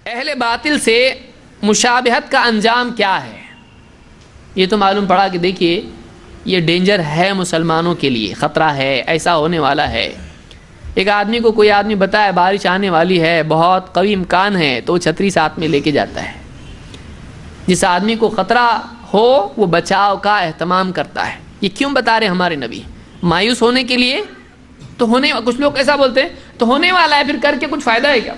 اہل باطل سے مشابہت کا انجام کیا ہے؟ یہ تو معلوم پڑا کہ دیکھیے یہ ڈینجر ہے مسلمانوں کے لیے، خطرہ ہے، ایسا ہونے والا ہے۔ ایک آدمی کو کوئی آدمی بتائے بارش آنے والی ہے، بہت قوی امکان ہے، تو وہ چھتری ساتھ میں لے کے جاتا ہے۔ جس آدمی کو خطرہ ہو وہ بچاؤ کا اہتمام کرتا ہے۔ یہ کیوں بتا رہے ہمارے نبی؟ مایوس ہونے کے لیے تو ہونے، کچھ لوگ ایسا بولتے ہیں تو ہونے والا ہے، پھر کر کے کچھ فائدہ ہے کیا؟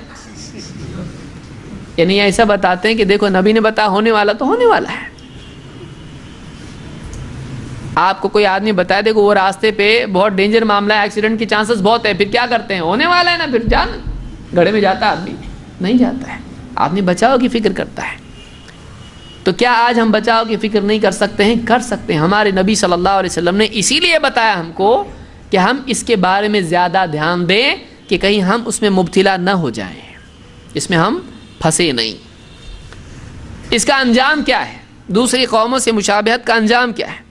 یعنی ایسا بتاتے ہیں کہ دیکھو نبی نے بتا ہونے والا تو ہونے والا ہے۔ آپ کو کوئی آدمی بتائے دیکھو وہ راستے پہ بہت ڈینجر معاملہ ہے، ایکسیڈنٹ کی چانسز بہت ہے، پھر کیا کرتے ہیں؟ ہونے والا ہے نا، پھر جان گڑھے میں جاتا آدمی نہیں جاتا ہے، آدمی بچاؤ کی فکر کرتا ہے۔ تو کیا آج ہم بچاؤ کی فکر نہیں کر سکتے ہیں؟ کر سکتے ہیں۔ ہمارے نبی صلی اللہ علیہ وسلم نے اسی لیے بتایا ہم کو کہ ہم اس کے بارے میں زیادہ دھیان دیں کہ کہیں ہم اس میں مبتلا نہ ہو جائیں، اس میں ہم پھنسے نہیں۔ اس کا انجام کیا ہے؟ دوسری قوموں سے مشابہت کا انجام کیا ہے؟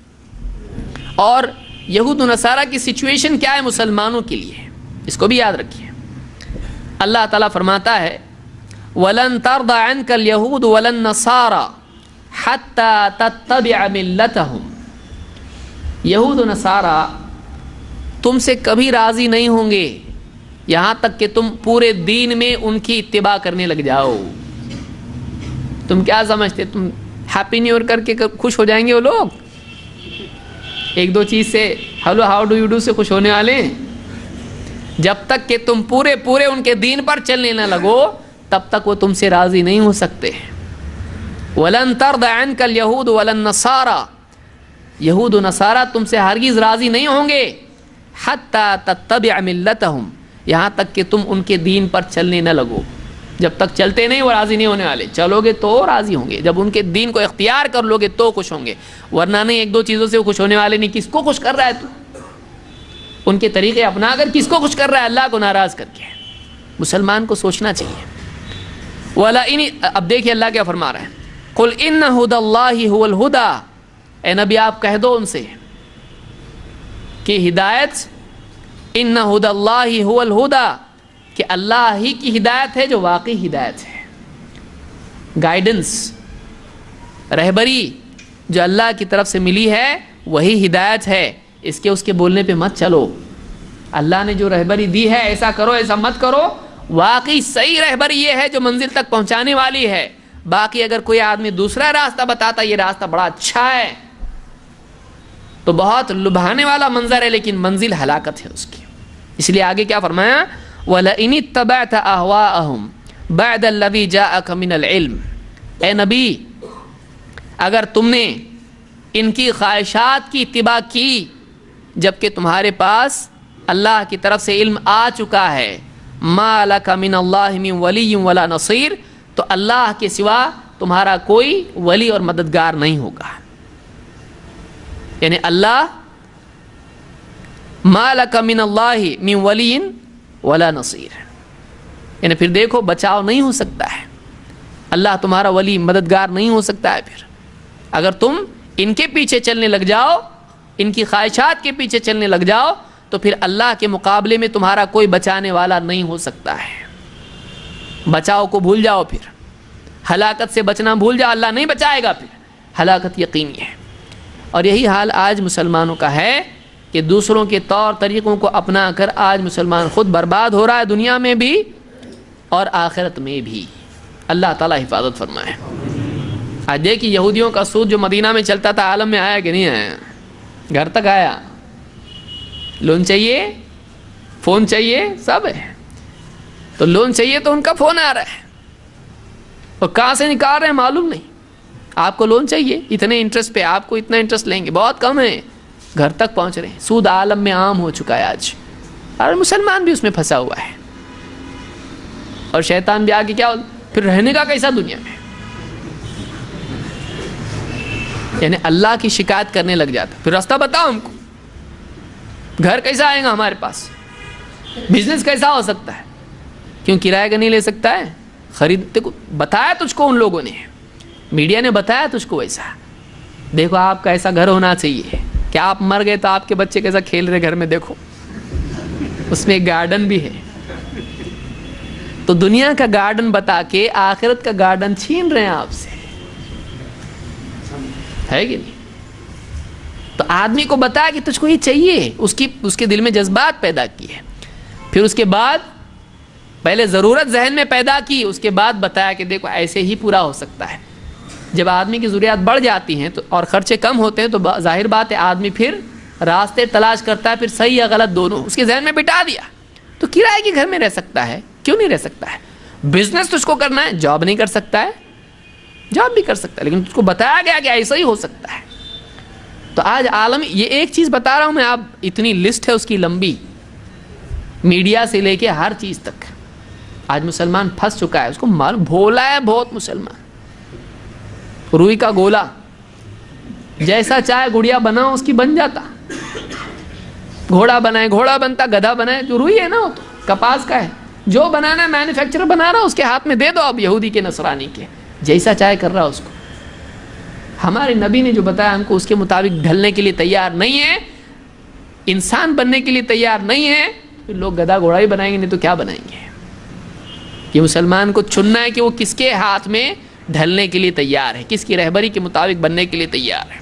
اور یہود و نصارہ کی سچویشن کیا ہے مسلمانوں کے لیے؟ اس کو بھی یاد رکھیے۔ اللہ تعالیٰ فرماتا ہے وَلَن تَرْضَ عَنْكَ الْيَهُودُ وَلَا النَّصَارَى حَتَّى تَتَّبِعَ مِلَّتَهُمْ۔ یہود و نصارہ تم سے کبھی راضی نہیں ہوں گے یہاں تک کہ تم پورے دین میں ان کی اتباع کرنے لگ جاؤ۔ تم کیا سمجھتے تم ہیپی نیو ایئر کر کے خوش ہو جائیں گے وہ لوگ؟ ایک دو چیز سے hello how do you do سے خوش ہونے والے ہیں؟ جب تک کہ تم پورے ان کے دین پر چلنے نہ لگو تب تک وہ تم سے راضی نہیں ہو سکتے۔ وَلَن تَرْضَ عَنْكَ الْيَهُودُ وَلَا النَّصَارَى، یہود و نصارہ تم سے ہرگز راضی نہیں ہوں گے حَتَّى تَتَّبِعَ مِلَّتَهُمْ، یہاں تک کہ تم ان کے دین پر چلنے نہ لگو۔ جب تک چلتے نہیں وہ راضی نہیں ہونے والے، چلو گے تو راضی ہوں گے، جب ان کے دین کو اختیار کر لو گے تو خوش ہوں گے، ورنہ نہیں۔ ایک دو چیزوں سے وہ خوش ہونے والے نہیں۔ کس کو خوش کر رہا ہے تو؟ ان کے طریقے اپنا کر کس کو خوش کر رہا ہے؟ اللہ کو ناراض کر کے۔ مسلمان کو سوچنا چاہیے۔ اب دیکھیے اللہ کیا فرما رہا ہے، قُلْ إِنَّ هُدَى اللَّهِ هُوَ الْهُدَى، اے نبی آپ کہہ دو ان سے کہ ہدایت، إِنَّ هُدَى اللَّهِ هُوَ الْهُدَى، کہ اللہ ہی کی ہدایت ہے جو واقعی ہدایت ہے۔ گائیڈنس، رہبری جو اللہ کی طرف سے ملی ہے وہی ہدایت ہے۔ اس کے بولنے پہ مت چلو۔ اللہ نے جو رہبری دی ہے ایسا کرو ایسا مت کرو، واقعی صحیح رہبری یہ ہے جو منزل تک پہنچانے والی ہے۔ باقی اگر کوئی آدمی دوسرا راستہ بتاتا یہ راستہ بڑا اچھا ہے تو بہت لبھانے والا منظر ہے، لیکن منزل ہلاکت ہے اس کی۔ اس لیے آگے کیا فرمایا، وَلَئِنِ اتَّبَعْتَ أَهْوَاءَهُمْ بَعْدَ الَّذِي جَاءَكَ مِنَ الْعِلْمِ، اے نبی اگر تم نے ان کی خواہشات کی اتباع کی جبکہ تمہارے پاس اللہ کی طرف سے علم آ چکا ہے، مَا لَكَ مِنَ اللَّهِ مِن وَلِيٍّ وَلَا نَصِيرٍ، تو اللہ کے سوا تمہارا کوئی ولی اور مددگار نہیں ہوگا۔ یعنی اللہ مَا لَكَ مِنَ اللَّهِ مِن وَلِيٍّ وَلَا نَصِيرٍ، یعنی پھر دیکھو بچاؤ نہیں ہو سکتا ہے، اللہ تمہارا ولی مددگار نہیں ہو سکتا ہے۔ پھر اگر تم ان کے پیچھے چلنے لگ جاؤ، ان کی خواہشات کے پیچھے چلنے لگ جاؤ تو پھر اللہ کے مقابلے میں تمہارا کوئی بچانے والا نہیں ہو سکتا ہے۔ بچاؤ کو بھول جاؤ، پھر ہلاکت سے بچنا بھول جاؤ، اللہ نہیں بچائے گا، پھر ہلاکت یقینی ہے۔ اور یہی حال آج مسلمانوں کا ہے کہ دوسروں کے طور طریقوں کو اپنا کر آج مسلمان خود برباد ہو رہا ہے، دنیا میں بھی اور آخرت میں بھی۔ اللہ تعالیٰ حفاظت فرمائے۔ آج دیکھیں یہودیوں کا سود جو مدینہ میں چلتا تھا عالم میں آیا کہ نہیں آیا؟ گھر تک آیا۔ لون چاہیے، فون چاہیے، سب ہے۔ تو لون چاہیے تو ان کا فون آ رہا ہے، اور کہاں سے نکال رہے ہیں معلوم نہیں۔ آپ کو لون چاہیے اتنے انٹرسٹ پہ، آپ کو اتنا انٹرسٹ لیں گے، بہت کم ہے، گھر تک پہنچ رہے ہیں۔ سود عالم میں عام ہو چکا ہے آج، اور مسلمان بھی اس میں پھنسا ہوا ہے۔ اور شیطان بھی آگے کیا، پھر رہنے کا کیسا دنیا میں؟ یعنی اللہ کی شکایت کرنے لگ جاتا، پھر راستہ بتاؤ ہم کو، گھر کیسا آئے گا ہمارے پاس، بزنس کیسا ہو سکتا ہے؟ کیوں کرایہ کا نہیں لے سکتا ہے؟ خریدتے کو بتایا تجھ کو ان لوگوں نے، میڈیا نے بتایا تجھ کو ویسا، دیکھو آپ کا ایسا گھر ہونا چاہیے کہ آپ مر گئے تو آپ کے بچے کیسا کھیل رہے گھر میں، دیکھو اس میں ایک گارڈن بھی ہے، تو دنیا کا گارڈن بتا کے آخرت کا گارڈن چھین رہے ہیں آپ سے، ہے کہ نہیں؟ تو آدمی کو بتا کہ تجھ کو یہ چاہیے، اس کے دل میں جذبات پیدا کیے، پھر اس کے بعد پہلے ضرورت ذہن میں پیدا کی، اس کے بعد بتایا کہ دیکھو ایسے ہی پورا ہو سکتا ہے۔ جب آدمی کی ضروریات بڑھ جاتی ہیں تو اور خرچے کم ہوتے ہیں تو ظاہر بات ہے آدمی پھر راستے تلاش کرتا ہے، پھر صحیح یا غلط دونوں اس کے ذہن میں بٹا دیا۔ تو کرائے کے گھر میں رہ سکتا ہے، کیوں نہیں رہ سکتا ہے؟ بزنس تجھ کو کرنا ہے، جاب نہیں کر سکتا ہے؟ جاب بھی کر سکتا ہے، لیکن تجھ کو بتایا گیا کہ ایسا ہی ہو سکتا ہے۔ تو آج عالم، یہ ایک چیز بتا رہا ہوں میں، آپ اتنی لسٹ ہے اس کی لمبی، میڈیا سے لے کے ہر چیز تک۔ آج مسلمان پھنس چکا ہے، اس کو معلوم، بھولا ہے بہت مسلمان، روئی کا گولا، جیسا چاہے گڑیا بناؤ اس کی بن جاتا، گھوڑا بنائے گھوڑا بنتا، گدھا بنائے، جو روئی ہے نا وہ تو کپاس کا ہے، جو بنانا ہے مینوفیکچرر بنا رہا اس کے ہاتھ میں دے دو، اب یہودی کے نصرانی کے، جیسا چاہے کر رہا اس کو۔ ہمارے نبی نے جو بتایا ہم کو اس کے مطابق ڈھلنے کے لیے تیار نہیں ہے، انسان بننے کے لیے تیار نہیں ہے، پھر لوگ گدھا گھوڑا ہی بنائیں گے، نہیں تو کیا بنائیں گے؟ یہ مسلمان کو چننا ہے کہ وہ کس کے ہاتھ میں ڈھلنے کے لیے تیار ہے، کس کی رہبری کے مطابق بننے کے لیے تیار ہے۔